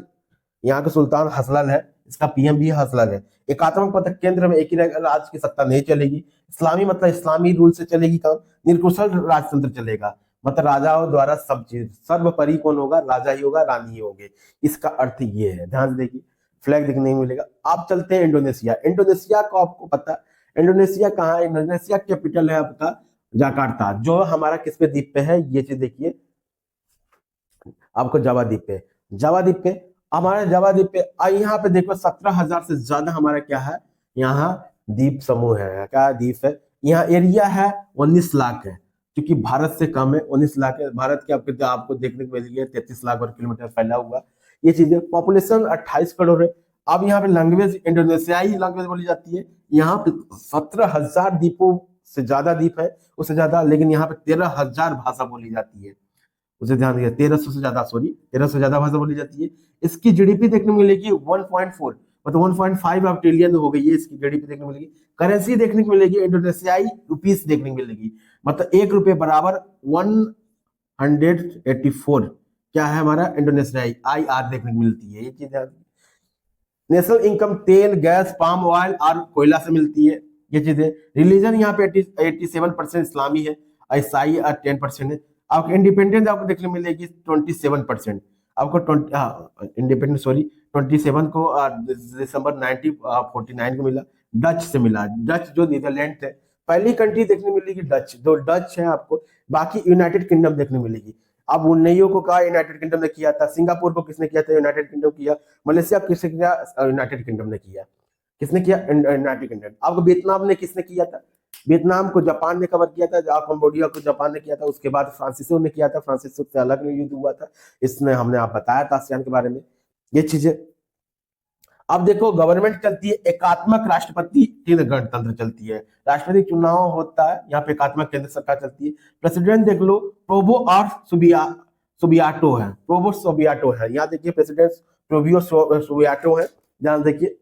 यहाँ का सुल्तान हसरल है, इसका पीएम भी हसरल है। एकात्मक मतलब केंद्र में एक ही राज की सत्ता नहीं चलेगी। इस्लामी मतलब इस्लामी रूल से चलेगी काम। निरकुशल राजतंत्र चलेगा मतलब राजाओं द्वारा सब चीज, सर्वोपरि कौन होगा, राजा ही होगा, रानी ही होंगे। इसका अर्थ ये है, ध्यान से देखिए। फ्लैग देखने को मिलेगा। आप चलते हैं इंडोनेशिया। इंडोनेशिया को आपको पता, इंडोनेशिया कहाँ है, इंडोनेशिया कैपिटल है आपका जकार्ता, जो हमारा किस पे द्वीप पे है, ये चीज देखिए आपको जावा द्वीप पे, जावा द्वीप पे, हमारे जावा द्वीप पे। यहाँ पे देखो 17,000 से ज्यादा हमारा क्या है, यहाँ द्वीप समूह है। क्या द्वीप है, यहाँ एरिया है 19 लाख है, क्योंकि भारत से कम है, 19 लाख है। भारत के आपको देखने को मिलेगी 33 लाख वर्ग किलोमीटर फैला हुआ ये चीजें। पॉपुलेशन 28 करोड़ है। अब यहाँ पे लैंग्वेज इंडोनेशियाई लैंग्वेज बोली जाती है। यहाँ पे 17,000 द्वीपों से ज्यादा द्वीप है, उससे ज्यादा, लेकिन यहाँ पे 13,000 भाषा बोली जाती है। उसे ध्यान दिया 1300 से ज्यादा, सॉरी 1300 से ज्यादा भाषा बोली जाती है। इसकी जीडीपी देखने को मिलेगी 1.4 मतलब 1.5 अब ट्रिलियन हो गई है इसकी जीडीपी देखने को मिलेगी। करेंसी देखने को मिलेगी इंडोनेशियाई रुपीस देखने को मिलेगी, मतलब 1 रुपये बराबर 184 क्या है हमारा इंडोनेशियाई IR देखने को मिलती है। ये चीज नेशनल इनकम तेल, गैस, पाम ऑयल और कोयला से मिलती है ये चीजें। रिलीजन यहाँ पे 87% इस्लामी है, ईसाई 10% है। आपको इंडिपेंडेंस आपको देखने मिलेगी 27%। आपको 20 इंडिपेंडेंस सॉरी 27 को दिसंबर 1949 को मिला, डच से मिला। डच जो नीदरलैंड थे, पहली कंट्री देखने मिलेगी डच, जो डच है आपको। बाकी यूनाइटेड किंगडम देखने मिलेगी। अब उन्नईयों को कहा यूनाइटेड किंगडम ने किया था, सिंगापुर को किसने किया था, यूनाइटेड किंगडम किया। मलेशिया किसने किया, यूनाइटेड किंगडम ने किया। किसने किया, यूनाइटेड किंगडम। आपको वियतनाम ने किसने किया था, वियतनाम को जापान ने कवर किया था, कंबोडिया को जापान ने किया था। उसके बाद फ्रांसीसियों ने किया था, फ्रांसीसियों से अलग युद्ध हुआ था, इसने हमने आप बताया था आसियान के बारे में ये चीजें। अब देखो गवर्नमेंट चलती है एकात्मक राष्ट्रपति केंद्र गणतंत्र चलती है। राष्ट्रपति चुनाव होता है, यहाँ पे एकात्मक केंद्र सरकार चलती है। प्रेसिडेंट देख लो प्रोवो और सुबियाटो है, प्रोवो सुबियाटो है। यहाँ देखिए प्रेसिडेंट प्रोवियो सुबियाटो है, ध्यान देखिए।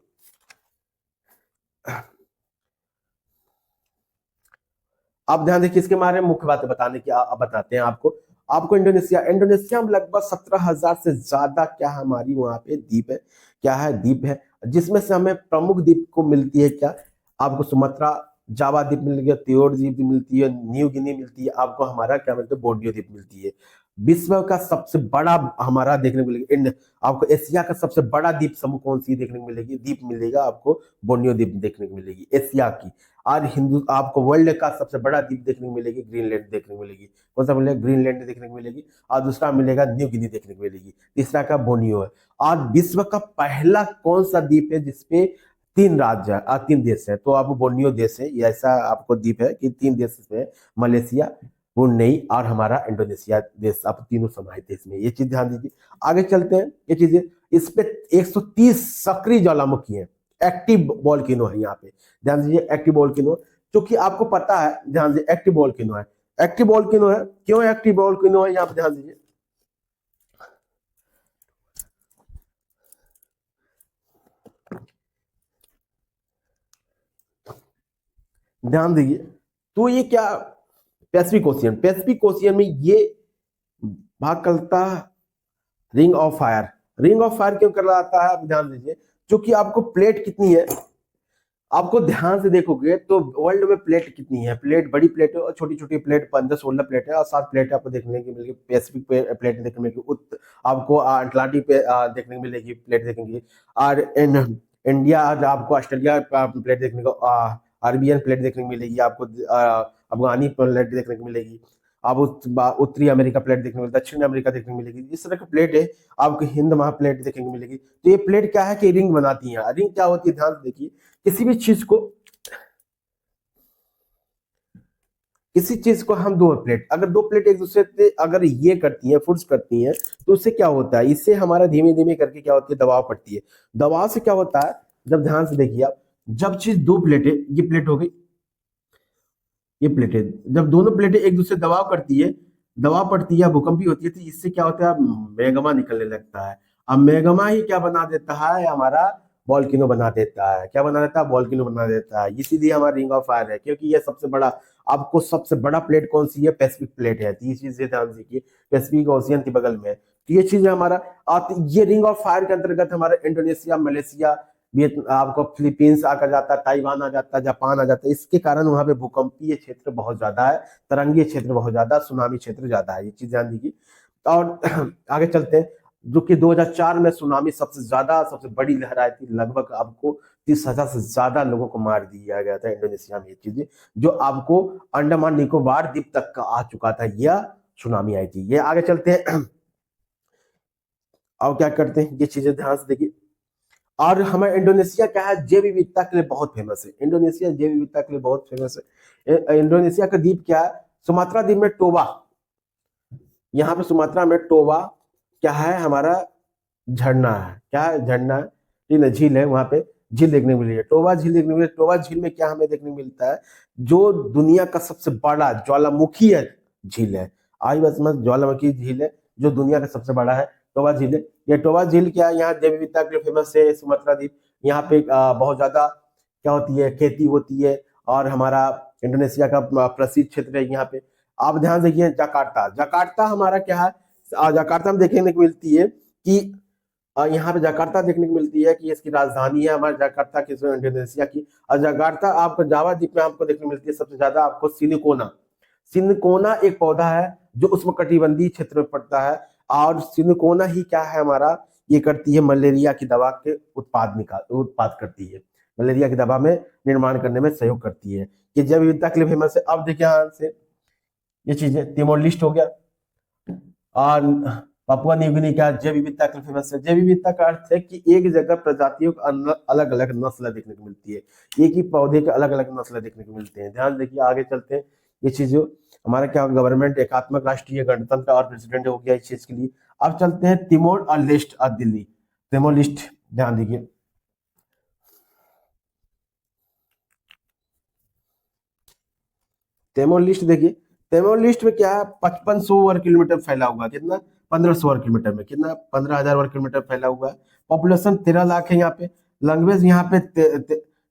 आप ध्यान देखिए इसके बारे में मुख्य बातें बताने की बताते हैं आपको। आपको इंडोनेशिया में लगभग 17,000 से ज्यादा क्या हमारी वहां पे द्वीप है, क्या है द्वीप है, जिसमें से हमें प्रमुख द्वीप को मिलती है क्या, आपको सुमात्रा जावा द्वीप मिल गया, त्योर द्वीप मिलती है, न्यू गिनी मिलती है, आपको हमारा क्या मिलता है, बोर्नियो द्वीप मिलती है। विश्व का सबसे बड़ा हमारा देखने को मिलेगा, आपको एशिया का सबसे बड़ा द्वीप समूह कौन सी देखने को मिलेगी, द्वीप मिलेगा आपको बोर्नियो द्वीप देखने को मिलेगी एशिया की। और हिंदू आपको वर्ल्ड का सबसे बड़ा द्वीप देखने को मिलेगी, ग्रीनलैंड देखने को मिलेगी। कौन सा मिलेगा, ग्रीनलैंड देखने को मिलेगी। और दूसरा मिलेगा न्यू गिनी देखने को मिलेगी। तीसरा का बोर्नियो है। और विश्व का पहला कौन सा द्वीप है जिसपे 3 राज्य है, 3 देश है, तो आपको बोर्नियो देश है। ये ऐसा आपको द्वीप है कि 3 देश में मलेशिया, ब्रुनेई और हमारा इंडोनेशिया देश, आप तीनों समाहित है इसमें, ये चीज ध्यान दीजिए। आगे चलते हैं, ये चीजें इस पे 130 सक्रिय ज्वालामुखी है, एक्टिव वोल्केनो है यहाँ पे, ध्यान दीजिए एक्टिव वोल्केनो, क्योंकि आपको पता है, ध्यान दीजिए एक्टिव वोल्केनो है। एक्टिव वोल्केनो है, क्यों एक्टिव वोल्केनो है यहाँ पे, ध्यान दीजिए। ध्यान दीजिए, तो ये क्या पैसिफिक ओशियन, पैसिफिक ओशियन में ये भाग करता ring of fire. Ring of fire क्यों कहलाता है, आप ध्यान दीजिए, क्योंकि आपको प्लेट कितनी है, आपको ध्यान से देखोगे तो वर्ल्ड में प्लेट कितनी है, प्लेट बड़ी प्लेट है और छोटी छोटी प्लेट 15-16 प्लेट है और 7 प्लेट आपको देखने की मिलेगी, पैसिफिक प्लेट देखने को मिलेगी, आपको अटलांटिक पे देखने को मिलेगी प्लेट देखने की, और इंडिया आपको ऑस्ट्रेलिया प्लेट देखने को, अरबियन प्लेट देखने को मिलेगी आपको, अफगानी प्लेट देखने को मिलेगी, आप उत्तरी अमेरिका प्लेट देखने को मिलेगी, दक्षिण अमेरिका देखने को मिलेगी, इस तरह की प्लेट है आपको हिंद महाप्लेट देखने को मिलेगी। तो ये प्लेट क्या है कि रिंग बनाती है। रिंग क्या होती है, ध्यान से देखिए, किसी भी चीज को, किसी चीज को हम दो प्लेट, अगर दो प्लेट एक दूसरे से अगर ये करती हैं, फोर्स करती हैं, तो उससे क्या होता है, इससे हमारा धीमे धीमे करके क्या होती है, दबाव पड़ती है। दबाव से क्या होता है, जब ध्यान से देखिए आप, जब चीज दो प्लेटें, ये प्लेट हो गई, ये प्लेटें, जब दोनों प्लेटें एक दूसरे दबाव करती है, दबाव पड़ती है, भूकंपी होती है, तो इससे क्या होता है, मैग्मा निकलने लगता है। अब मैग्मा ही क्या बना देता है, हमारा वॉल्केनो बना देता है। क्या बना देता है, वॉल्केनो बना देता है। इसीलिए हमारा रिंग ऑफ फायर है, क्योंकि ये सबसे बड़ा, आपको सबसे बड़ा प्लेट कौन सी है, पैसिफिक प्लेट है। तो ये चीज से ध्यान दीजिए, पैसिफिक ओशियन के बगल में है। तो ये चीज है हमारा, ये रिंग ऑफ फायर के अंतर्गत हमारा इंडोनेशिया, मलेशिया, आपको फिलीपींस आकर जाता है, ताइवान आ जाता है, जापान आ जाता है। इसके कारण वहां पे भूकंपीय क्षेत्र बहुत ज्यादा है, तरंगीय क्षेत्र बहुत ज्यादा, सुनामी क्षेत्र ज्यादा है। ये चीज ध्यान दीजिए। और आगे चलते हैं, जो कि 2004 में सुनामी सबसे ज्यादा, सबसे बड़ी लहर आई थी, लगभग आपको 30,000 से ज्यादा लोगों को मार दिया गया था इंडोनेशिया में। ये चीजें जो आपको अंडमान निकोबार द्वीप तक का आ चुका था, यह सुनामी आई थी। ये आगे चलते हैं और क्या करते हैं, ये चीजें ध्यान से देखिए। और हमारे इंडोनेशिया क्या है, जैव विविधता के लिए बहुत फेमस है। इंडोनेशिया जैव विविधता के लिए बहुत फेमस है। इंडोनेशिया का द्वीप क्या है, सुमात्रा द्वीप में टोबा, यहाँ पे सुमात्रा में टोबा क्या है, हमारा झरना है। क्या है, झरना है, ठीक है, झील है, वहां पे झील देखने को मिली है, टोबा झील देखने को मिली है। टोबा झील में क्या हमें देखने को मिलता है, जो दुनिया का सबसे बड़ा ज्वालामुखी है झील है। आई बस मत, ज्वालामुखी झील है जो दुनिया का सबसे बड़ा है, टोबा झील है। ये टोबा झील क्या है, यहाँ जैव विविधता के लिए फेमस है सुमात्रा द्वीप। यहाँ पे बहुत ज्यादा क्या होती है, खेती होती है, और हमारा इंडोनेशिया का प्रसिद्ध क्षेत्र है यहाँ पे। आप ध्यान देखिए, जकार्ता, जकार्ता हमारा क्या है, जकार्ता में देखने को मिलती है कि यहाँ पे जकार्ता देखने को मिलती है कि इसकी राजधानी है हमारे जकार्ता की, इंडोनेशिया की। और जकार्ता आपको जावा द्वीप में आपको देखने को मिलती है सबसे ज्यादा आपको सिनकोना। सिनकोना एक पौधा है जो उष्णकटिबंधीय क्षेत्र में पड़ता है, और सिनकोना ही क्या है हमारा, ये करती है मलेरिया की दवा के उत्पाद करती है, मलेरिया की दवा में निर्माण करने में सहयोग करती है। ये जैव विविधता के लिए फेमस है। अब देखिए यहाँ से ये चीजें, तिमोर लिस्ट हो गया, और पापुआ न्यू गिनी का जैव विविधता के लिए फेमस है। जैव विविधता का अर्थ है कि एक जगह प्रजातियों का अलग अलग नस्ल देखने को मिलती है, एक ही पौधे के अलग अलग नस्ल देखने को मिलते हैं। ध्यान देखिए, आगे चलते हैं। ये चीज हमारा क्या, गवर्नमेंट एकात्मक राष्ट्रीय गणतंत्र और प्रेसिडेंट हो गया इस चीज के लिए। अब चलते हैं तिमोर और लिस्ट और दिल्ली। तिमोर लिस्ट ध्यान दीजिए, तिमोर लिस्ट देखिए, तिमोर लिस्ट में क्या है, 5500 वर्ग किलोमीटर फैला हुआ है। कितना, 1500 वर्ग किलोमीटर में, कितना, 15,000 वर्ग किलोमीटर फैला हुआ है। पॉपुलेशन 13 लाख है यहाँ पे। लैंग्वेज यहाँ पे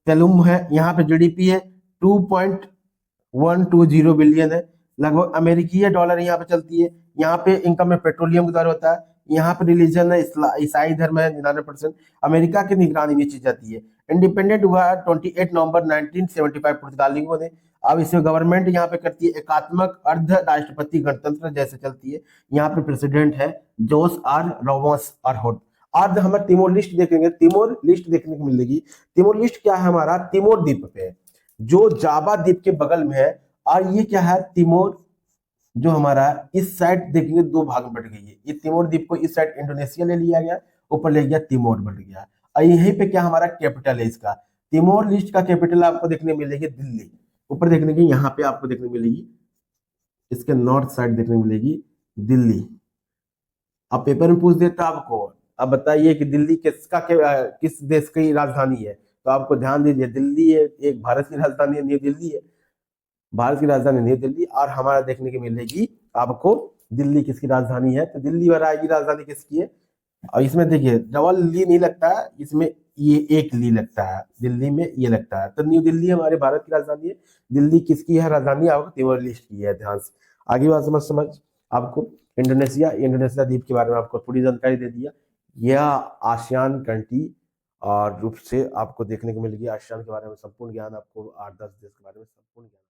तेलुगु है। यहाँ पे जीडीपी है 2.120 बिलियन है, लगभग अमेरिकी डॉलर यहाँ पे चलती है। यहाँ पे इनकम में पेट्रोलियम का दर होता है। यहाँ पे रिलीजन है ईसाई धर्म है 99%। अमेरिका की निगरानी में चीज जाती है। इंडिपेंडेंट हुआ है 28 नवंबर 1975 पुर्तगालियों ने। अब इसमें गवर्नमेंट यहाँ पे करती है एकात्मक अर्ध राष्ट्रपति गणतंत्र जैसे चलती है। यहाँ पे प्रेसिडेंट है जोस आर रोमोस अरहोट। आज हम तिमोर लिस्ट देखेंगे, तिमोर लिस्ट देखने को मिलेगी। तिमोर लिस्ट क्या है, हमारा तिमोर द्वीप पे जो जावा द्वीप के बगल में है। और ये क्या है, तिमोर जो हमारा इस साइड देखेंगे दो भाग में बट गई है। ये तिमोर द्वीप को इस साइड इंडोनेशिया ले लिया गया, ऊपर ले गया तिमोर बट गया। और यहीं पे क्या हमारा कैपिटल है इसका, तिमोर लिस्ट का कैपिटल आपको देखने मिलेगी दिल्ली। ऊपर देखने की यहाँ पे आपको देखने मिलेगी, इसके नॉर्थ साइड देखने मिलेगी दिल्ली। अब पेपर में पूछ देता आपको, अब बताइए कि दिल्ली किस देश की राजधानी है। तो आपको ध्यान दीजिए, दिल्ली है, एक भारत की राजधानी है, न्यू दिल्ली है, भारत की राजधानी न्यू दिल्ली। और हमारा देखने की मिलेगी आपको दिल्ली किसकी राजधानी है, तो दिल्ली और आएगी राजधानी किसकी है। और इसमें देखिए डबल ली नहीं लगता है, इसमें ये एक ली लगता है, दिल्ली में ये लगता है। तो न्यू दिल्ली हमारे भारत की राजधानी है। दिल्ली किसकी है राजधानी, आपको तिमोर लिस्ट की है। ध्यान से आगे बात समझ आपको इंडोनेशिया द्वीप के बारे में आपको पूरी जानकारी दे दिया। यह आसियान कंट्री और रूप से आपको देखने को मिलेगी। आसियान के बारे में संपूर्ण ज्ञान, आपको 8-10 देश के बारे में संपूर्ण ज्ञान